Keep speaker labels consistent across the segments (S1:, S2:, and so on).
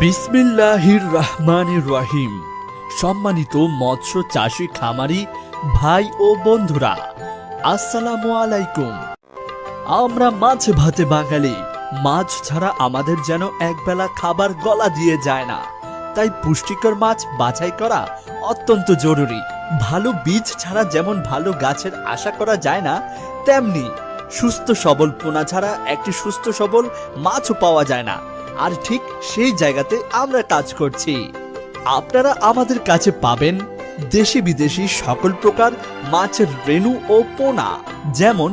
S1: বিসমিল্লাহির রহমানির রহিম। সম্মানিত মৎস্য চাষী খামারি ভাই ও বন্ধুরা, আসসালামু আলাইকুম। আমরা মাছ ভাতে বাঙালি। মাছ ছাড়া আমাদের যেন একবেলা খাবার গলা দিয়ে যায় না। তাই পুষ্টিকর মাছ বাছাই করা অত্যন্ত জরুরি। ভালো বীজ ছাড়া যেমন ভালো গাছের আশা করা যায় না, তেমনি সুস্থ সবল পোনা ছাড়া একটি সুস্থ সবল মাছও পাওয়া যায় না। আর ঠিক সেই জায়গাতে আমরা কাজ করছি। আপনারা আমাদের কাছে পাবেন দেশি বিদেশি সকল প্রকার মাছের রেণু ও পোনা, যেমন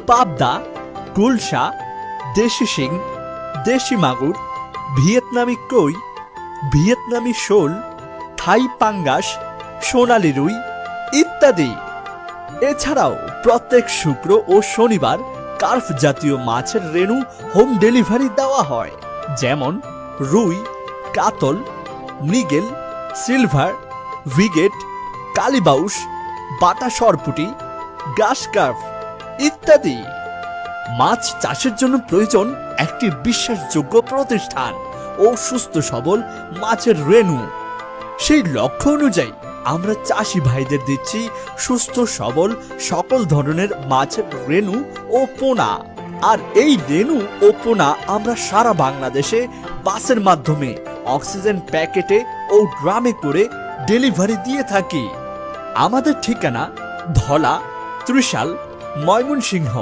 S1: পাবদা, গুলশা, দেশি শিং, দেশি মাগুর, ভিয়েতনামি কই, ভিয়েতনামি শোল, থাই পাঙ্গাস, সোনালী রুই ইত্যাদি। এছাড়াও প্রত্যেক শুক্র ও শনিবার কার্প জাতীয় মাছের রেণু হোম ডেলিভারি দেওয়া হয়, যেমন রুই, কাতল, মৃগেল, সিলভার, ভিগেট, কালিবাউস, বাটা সরপুটি, গ্রাস কার্প ইত্যাদি। মাছ চাষের জন্য প্রয়োজন একটি বিশ্বাসযোগ্য প্রতিষ্ঠান ও সুস্থ সবল মাছের রেণু। সেই লক্ষ্য অনুযায়ী আমরা চাষি ভাইদের দিচ্ছি সুস্থ সবল সকল ধরনের মাছের রেণু ও পোনা। আর এই রেণু ও পোনা আমরা সারা বাংলাদেশে বাসের মাধ্যমে অক্সিজেন প্যাকেটে ও ড্রামে করে ডেলিভারি দিয়ে থাকি। আমাদের ঠিকানা ধলা, ত্রিশাল, ময়মনসিংহ।